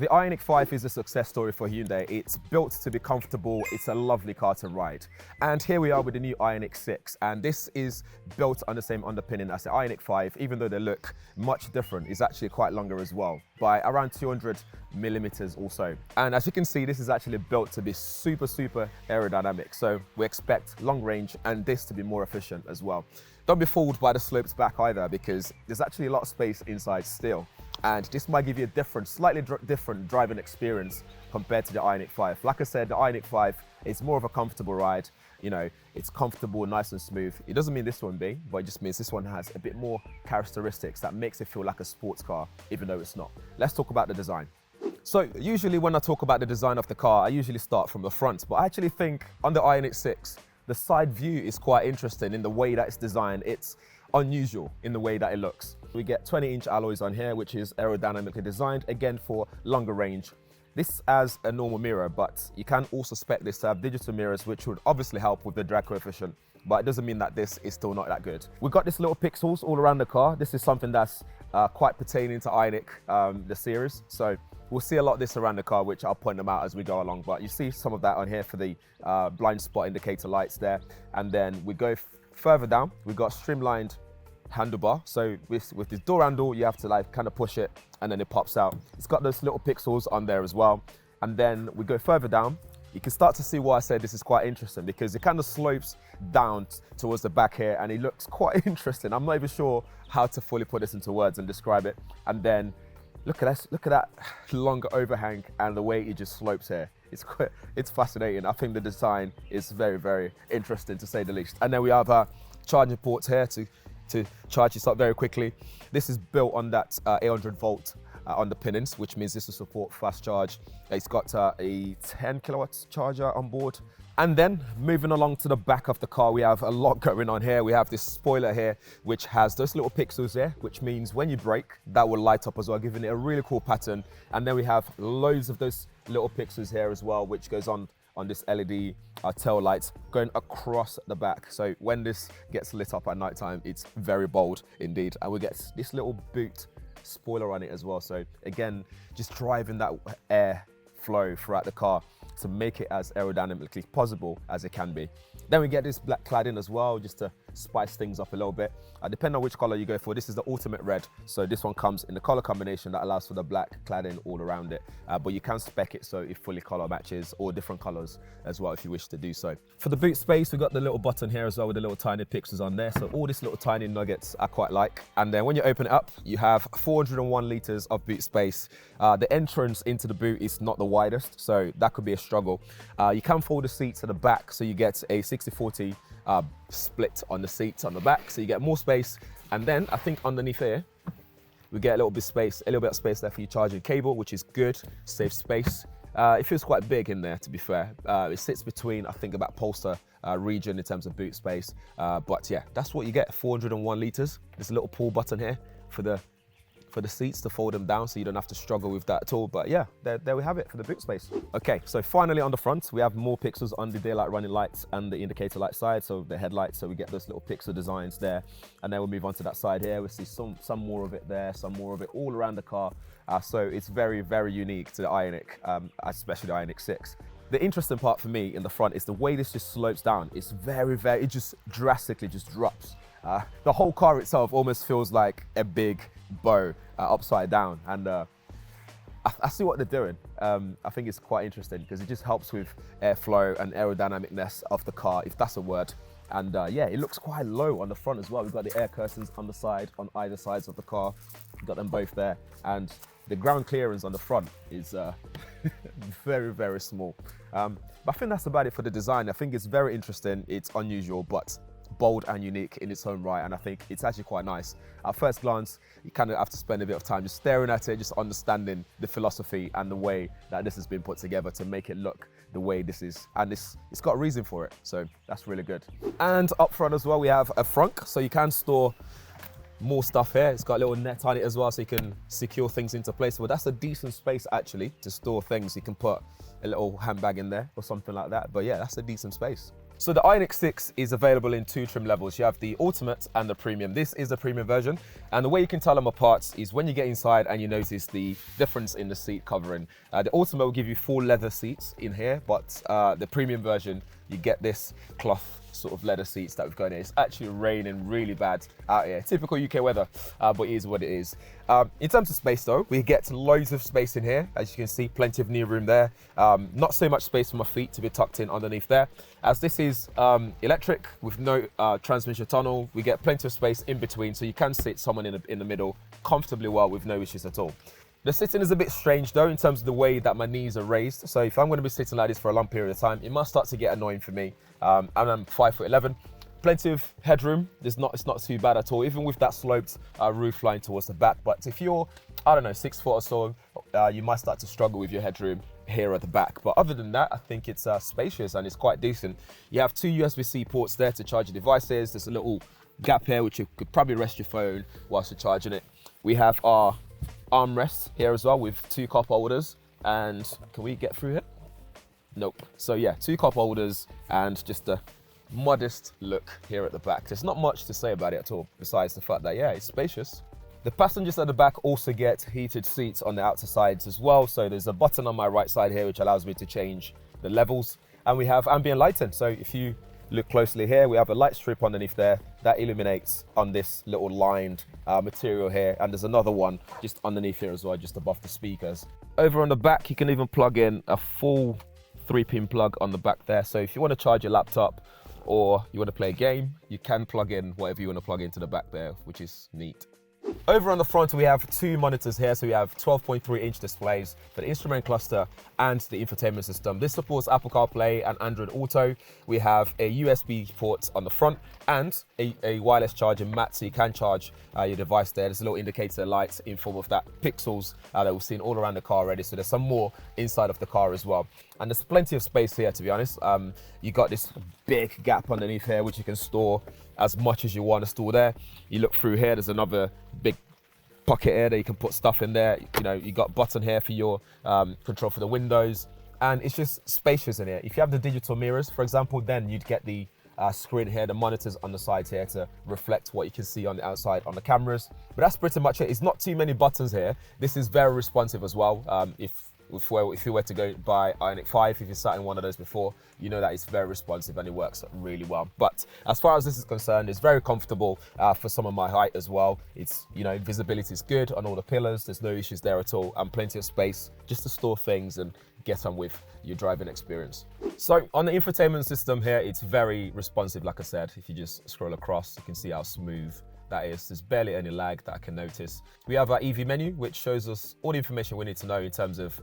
The IONIQ 5 is a success story for Hyundai. It's built to be comfortable, it's a lovely car to ride. And here we are with the new IONIQ 6, and this is built on the same underpinning as the IONIQ 5, even though they look much different. It's actually quite longer as well, by around 200 millimeters or so. And as you can see, this is actually built to be super aerodynamic. So we expect long range and this to be more efficient as well. Don't be fooled by the slopes back either, because there's actually a lot of space inside still. And this might give you a different, slightly different driving experience compared to the IONIQ 5. Like I said, the IONIQ 5 is more of a comfortable ride. You know, it's comfortable, nice and smooth. It doesn't mean this one be, but it just means this one has a bit more characteristics that makes it feel like a sports car, even though it's not. Let's talk about the design. So usually when I talk about the design of the car, I usually start from the front, but I actually think on the IONIQ 6, the side view is quite interesting in the way that it's designed. It's unusual in the way that it looks. We get 20-inch alloys on here, which is aerodynamically designed, again for longer range. This has a normal mirror, but you can also spec this to have digital mirrors, which would obviously help with the drag coefficient, but it doesn't mean that this is still not that good. We've got this little pixels all around the car. This is something that's quite pertaining to IONIQ, the series. So we'll see a lot of this around the car, which I'll point them out as we go along. But you see some of that on here for the blind spot indicator lights there. And then we go further down, we've got streamlined handlebar. So with this door handle, you have to like kind of push it and then it pops out. It's got those little pixels on there as well. And then we go further down. You can start to see why I said this is quite interesting, because it kind of slopes down towards the back here and it looks quite interesting. I'm not even sure how to fully put this into words and describe it. And then look at that longer overhang and the way it just slopes here. It's fascinating. I think the design is very interesting, to say the least. And then we have charging ports here to charge this up very quickly. This is built on that 800 volt underpinnings, which means this will support fast charge. It's got a 10 kilowatts charger on board. And then moving along to the back of the car, we have a lot going on here. We have this spoiler here, which has those little pixels there, which means when you brake, that will light up as well, giving it a really cool pattern. And then we have loads of those little pixels here as well, which goes on this LED tail lights going across the back. So when this gets lit up at night time, it's very bold indeed. And we get this little boot spoiler on it as well. So again, just driving that air flow throughout the car to make it as aerodynamically possible as it can be. Then we get this black cladding as well, just to spice things up a little bit. Depending on which color you go for, this is the ultimate red. So this one comes in the color combination that allows for the black cladding all around it. But you can spec it so it fully color matches, or different colors as well if you wish to do so. For the boot space, we've got the little button here as well with the little tiny pixels on there. So all these little tiny nuggets I quite like. And then when you open it up, you have 401 liters of boot space. The entrance into the boot is not the widest, so that could be a struggle. You can fold the seat to the back, so you get a 60-40 split on the seats on the back, so you get more space. And then I think underneath here we get a little bit of space there for your charging cable, which is good, safe space. It feels quite big in there, to be fair. It sits between, I think, about Polestar region in terms of boot space. But yeah, that's what you get, 401 liters. There's a little pull button here for the seats to fold them down, so you don't have to struggle with that at all. But yeah, there we have it for the boot space. Okay, so finally on the front, we have more pixels on the daylight running lights and the indicator light side, so the headlights, so we get those little pixel designs there. And then we'll move on to that side here. We see some more of it there, some more of it all around the car. So it's very unique to the IONIQ, especially the IONIQ 6. The interesting part for me in the front is the way this just slopes down. It's it just drastically just drops. The whole car itself almost feels like a big bow upside down, and I see what they're doing. I think it's quite interesting because it just helps with airflow and aerodynamicness of the car, if that's a word. And yeah, it looks quite low on the front as well. We've got the air curtains on the side, on either sides of the car. We've got them both there, and the ground clearance on the front is very small. But I think that's about it for the design. I think it's very interesting. It's unusual, but bold and unique in its own right, and I think it's actually quite nice. At first glance, you kind of have to spend a bit of time just staring at it, just understanding the philosophy and the way that this has been put together to make it look the way this is, and it's got a reason for it, so that's really good. And up front as well, we have a frunk, so you can store more stuff here. It's got a little net on it as well, so you can secure things into place. Well, that's a decent space actually to store things. You can put a little handbag in there or something like that, but yeah, that's a decent space. So the IONIQ 6 is available in 2 trim levels. You have the Ultimate and the Premium. This is the Premium version. And the way you can tell them apart is when you get inside and you notice the difference in the seat covering. The Ultimate will give you full leather seats in here, but the Premium version, you get this cloth sort of leather seats that we've got in here. It's actually raining really bad out here. Typical UK weather, but it is what it is. In terms of space though, we get loads of space in here. As you can see, plenty of knee room there. Not so much space for my feet to be tucked in underneath there. As this is electric with no transmission tunnel, we get plenty of space in between, so you can sit someone in the middle comfortably well with no issues at all. The sitting is a bit strange though in terms of the way that my knees are raised. So if I'm going to be sitting like this for a long period of time, it must start to get annoying for me. And I'm 5'11". Plenty of headroom. It's not too bad at all, even with that sloped roof line towards the back. But if you're, I don't know, 6 foot or so, you might start to struggle with your headroom here at the back. But other than that, I think it's spacious and it's quite decent. You have 2 USB-C ports there to charge your devices. There's a little gap here which you could probably rest your phone whilst you're charging it. We have our armrest here as well with 2 cup holders. And can we get through here? Nope. So yeah, 2 cup holders and just a modest look here at the back. There's not much to say about it at all, besides the fact that, yeah, it's spacious. The passengers at the back also get heated seats on the outer sides as well. So there's a button on my right side here, which allows me to change the levels. And we have ambient lighting. So if you look closely here, we have a light strip underneath there that illuminates on this little lined material here. And there's another one just underneath here as well, just above the speakers. Over on the back, you can even plug in a full 3-pin plug on the back there. So if you want to charge your laptop or you want to play a game, you can plug in whatever you want to plug into the back there, which is neat. Over on the front, we have 2 monitors here. So we have 12.3-inch displays for the instrument cluster and the infotainment system. This supports Apple CarPlay and Android Auto. We have a USB port on the front and a wireless charging mat, so you can charge your device there. There's a little indicator light in form of that pixels that we've seen all around the car already. So there's some more inside of the car as well. And there's plenty of space here, to be honest. You got this big gap underneath here, which you can store as much as you want to store there. You look through here, there's another big pocket here that you can put stuff in there. You know, you got button here for your control for the windows, and it's just spacious in here. If you have the digital mirrors, for example, then you'd get the screen here, the monitors on the sides here to reflect what you can see on the outside on the cameras. But that's pretty much it. It's not too many buttons here. This is very responsive as well. If you were to go buy IONIQ 5, if you sat in one of those before, you know that it's very responsive and it works really well. But as far as this is concerned, it's very comfortable for someone my height as well. It's, you know, visibility is good on all the pillars. There's no issues there at all, and plenty of space just to store things and get on with your driving experience. So on the infotainment system here, it's very responsive. Like I said, if you just scroll across, you can see how smooth that is. There's barely any lag that I can notice. We have our EV menu, which shows us all the information we need to know in terms of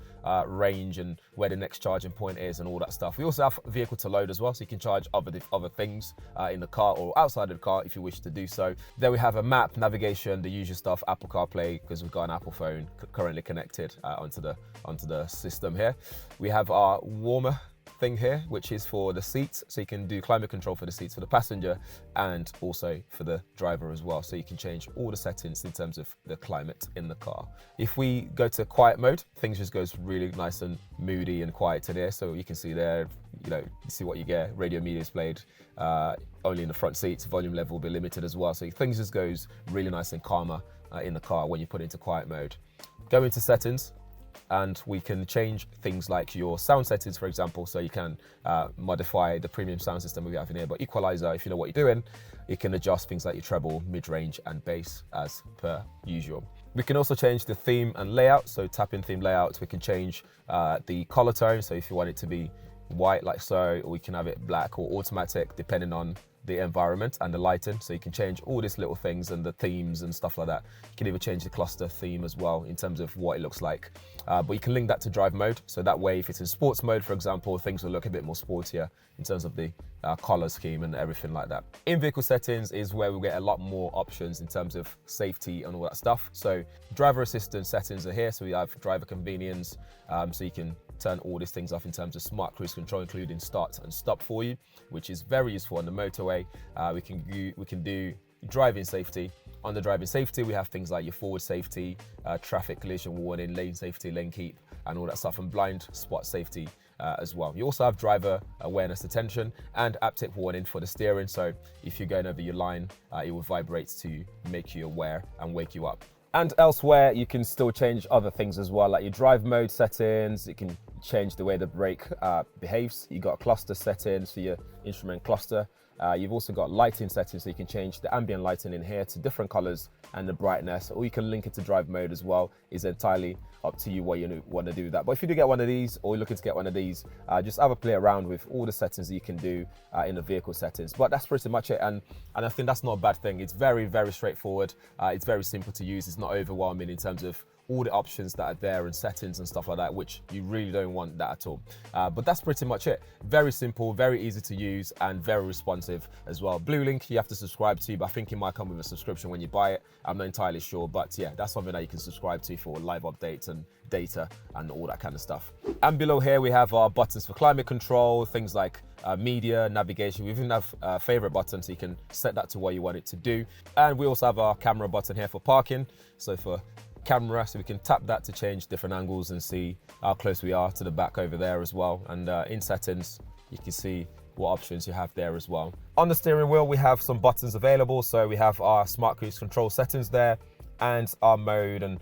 range and where the next charging point is and all that stuff. We also have vehicle to load as well, so you can charge other things in the car or outside of the car if you wish to do so. Then we have a map, navigation, the usual stuff, Apple CarPlay, because we've got an Apple phone currently connected onto the system here. We have our warmer thing here, which is for the seats, so you can do climate control for the seats for the passenger and also for the driver as well, so you can change all the settings in terms of the climate in the car. If we go to quiet mode, things just goes really nice and moody and quiet in here, so you can see there, you know, you see what you get. Radio media is played only in the front seats. Volume level will be limited as well, so things just goes really nice and calmer in the car when you put it into quiet mode. Go into settings, and we can change things like your sound settings, for example, so you can modify the premium sound system we have in here. But equalizer, if you know what you're doing, you can adjust things like your treble, mid-range and bass as per usual. We can also change the theme and layout, so tap in theme layouts. We can change the color tone, so if you want it to be white like so, or we can have it black or automatic depending on the environment and the lighting, so you can change all these little things and the themes and stuff like that. You can even change the cluster theme as well in terms of what it looks like, but you can link that to drive mode, so that way if it's in sports mode, for example, things will look a bit more sportier in terms of the color scheme and everything like that. In-vehicle settings is where we get a lot more options in terms of safety and all that stuff. So driver assistance settings are here, so we have driver convenience, so you can turn all these things off in terms of smart cruise control, including start and stop for you, which is very useful on the motorway. We can do driving safety, Under driving safety, we have things like your forward safety, traffic collision warning, lane safety, lane keep, and all that stuff, and blind spot safety as well. You also have driver awareness attention and haptic warning for the steering. So if you're going over your line, it will vibrate to make you aware and wake you up. And elsewhere, you can still change other things as well, like your drive mode settings. You can change the way the brake behaves. You got cluster settings for your instrument cluster. You've also got lighting settings, so you can change the ambient lighting in here to different colors and the brightness, or you can link it to drive mode as well. It's entirely up to you what you want to do with that. But if you do get one of these, or you're looking to get one of these, just have a play around with all the settings that you can do in the vehicle settings. But that's pretty much it, and I think that's not a bad thing. It's very, very straightforward. It's very simple to use. It's not overwhelming in terms of all the options that are there and settings and stuff like that, which you really don't want that at all. But that's pretty much it. Very simple, very easy to use, and very responsive as well. Blue Link, you have to subscribe to, but I think it might come with a subscription when you buy it. I'm not entirely sure, but yeah, that's something that you can subscribe to for live updates and data and all that kind of stuff. And below here, we have our buttons for climate control, things like media, navigation. We even have a favorite button, so you can set that to what you want it to do. And we also have our camera button here for parking. So for camera, so we can tap that to change different angles and see how close we are to the back over there as well. And in settings, you can see what options you have there as well. On the steering wheel, we have some buttons available. So we have our smart cruise control settings there, and our mode and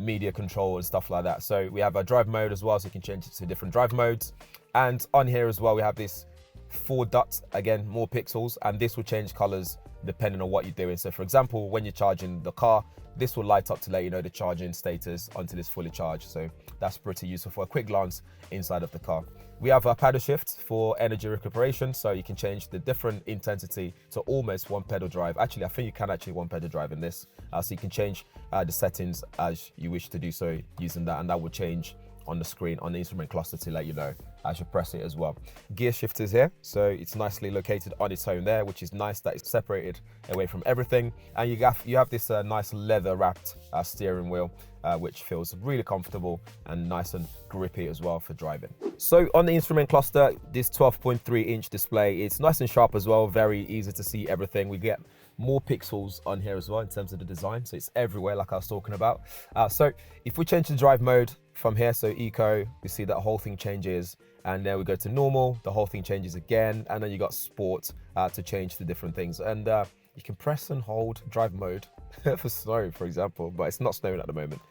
media control and stuff like that. So we have a drive mode as well, so you can change it to different drive modes. And on here as well, we have this 4 dots, again, more pixels, and this will change colors depending on what you're doing. So for example, when you're charging the car, this will light up to let you know the charging status until it's fully charged. So that's pretty useful for a quick glance inside of the car. We have our paddle shift for energy recuperation, so you can change the different intensity to almost one pedal drive. Actually, I think you can actually one pedal drive in this. So you can change the settings as you wish to do so using that, and that will change on the screen on the instrument cluster to let you know as you press it as well. Gear shift is here, so it's nicely located on its own there, which is nice that it's separated away from everything. And you have this nice leather wrapped steering wheel, which feels really comfortable and nice and grippy as well for driving. So on the instrument cluster, this 12.3-inch display, it's nice and sharp as well, very easy to see everything. We get more pixels on here as well in terms of the design, so it's everywhere like I was talking about. So if we change the drive mode from here, so eco, you see that whole thing changes, and then we go to normal, the whole thing changes again, and then you got sport to change the different things. And you can press and hold drive mode for snow, for example, but it's not snowing at the moment.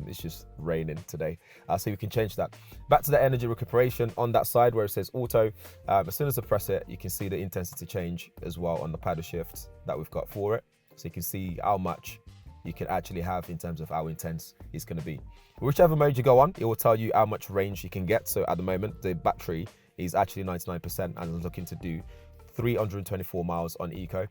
It's just raining today. So you can change that. Back to the energy recuperation on that side where it says auto. As soon as I press it, you can see the intensity change as well on the paddle shift that we've got for it. So you can see how much you can actually have in terms of how intense it's going to be. Whichever mode you go on, it will tell you how much range you can get. So at the moment, the battery is actually 99% and I'm looking to do 324 miles on eco.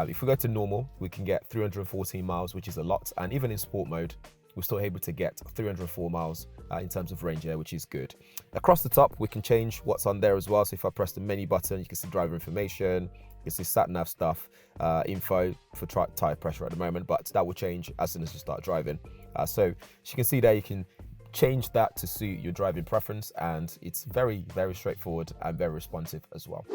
If we go to normal, we can get 314 miles, which is a lot. And even in sport mode, we're still able to get 304 miles in terms of range here, which is good. Across the top, we can change what's on there as well. So if I press the menu button, you can see driver information, you can see sat nav stuff, info for tire pressure at the moment, but that will change as soon as you start driving. So as you can see there, you can change that to suit your driving preference, and it's very, very straightforward and very responsive as well.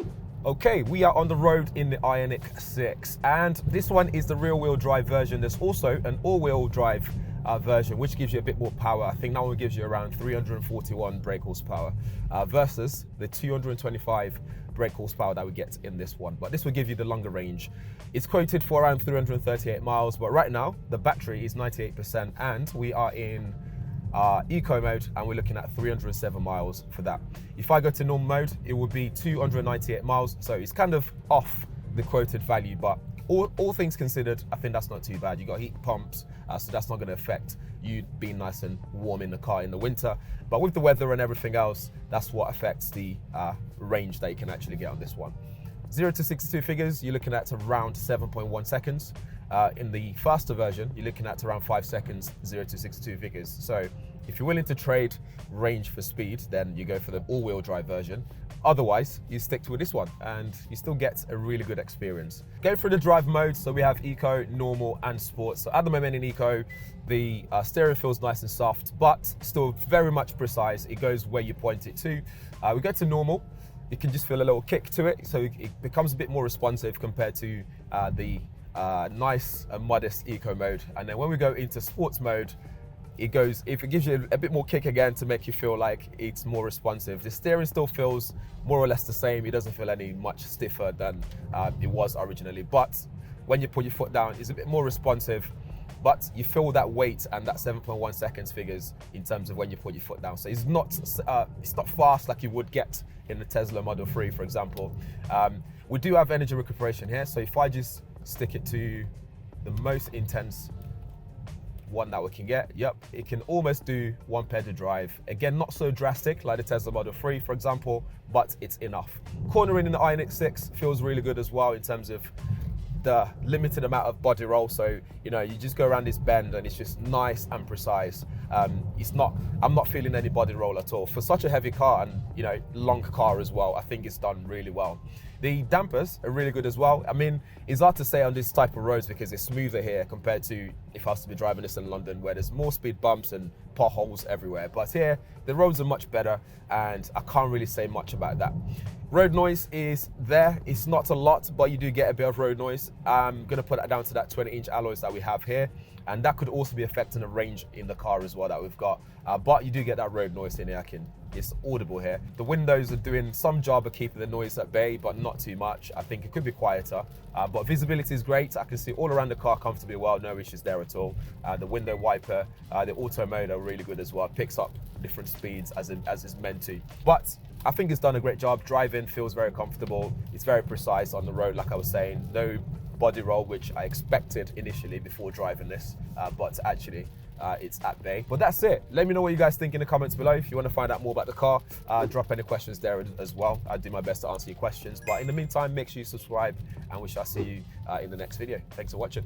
Okay, we are on the road in the IONIQ 6, and this one is the rear-wheel drive version. There's also an all-wheel drive version, which gives you a bit more power. I think that one gives you around 341 brake horsepower versus the 225 brake horsepower that we get in this one. But this will give you the longer range. It's quoted for around 338 miles, but right now the battery is 98% and we are in eco mode and we're looking at 307 miles for that. If I go to normal mode, it would be 298 miles. So it's kind of off the quoted value, but all things considered, I think that's not too bad. You got heat pumps, so that's not going to affect you being nice and warm in the car in the winter. But with the weather and everything else, that's what affects the range that you can actually get on this one. 0 to 62 figures, you're looking at around 7.1 seconds. In the faster version, you're looking at around 5 seconds, 0 to 62 figures. So if you're willing to trade range for speed, then you go for the all-wheel drive version. Otherwise, you stick with this one and you still get a really good experience. Going through the drive modes, so we have eco, normal and sport. So at the moment in eco, the steering feels nice and soft, but still very much precise. It goes where you point it to. We go to normal, you can just feel a little kick to it. So it becomes a bit more responsive compared to the nice and modest eco mode. And then when we go into sports mode, it gives you a bit more kick again to make you feel like it's more responsive. The steering still feels more or less the same. It doesn't feel any much stiffer than it was originally. But when you put your foot down, it's a bit more responsive, but you feel that weight and that 7.1 seconds figures in terms of when you put your foot down. So it's not fast like you would get in the Tesla Model 3, for example. We do have energy recuperation here. So if I just stick it to the most intense one that we can get, yep, it can almost do 1 pedal drive. Again, not so drastic like the Tesla Model 3, for example, but it's enough. Cornering in the IONIQ 6 feels really good as well in terms of the limited amount of body roll. So, you know, you just go around this bend and it's just nice and precise. I'm not feeling any body roll at all. For such a heavy car and, you know, long car as well, I think it's done really well. The dampers are really good as well. I mean, it's hard to say on this type of roads because it's smoother here compared to if I was to be driving this in London, where there's more speed bumps and potholes everywhere. But here, the roads are much better and I can't really say much about that. Road noise is there. It's not a lot, but you do get a bit of road noise. I'm gonna put that down to that 20-inch alloys that we have here. And that could also be affecting the range in the car as well that we've got. But you do get that road noise in here. It's audible here. The windows are doing some job of keeping the noise at bay, but not too much. I think it could be quieter, but visibility is great. I can see all around the car comfortably well, no issues there at all. The window wiper, the auto mode are really good as well. It picks up different speeds as it's meant to. But I think it's done a great job. Driving feels very comfortable. It's very precise on the road, like I was saying. No body roll, which I expected initially before driving this, but actually it's at bay. But that's it. Let me know what you guys think in the comments below. If you want to find out more about the car, drop any questions there as well. I'll do my best to answer your questions. But in the meantime, make sure you subscribe and we shall see you in the next video. Thanks for watching.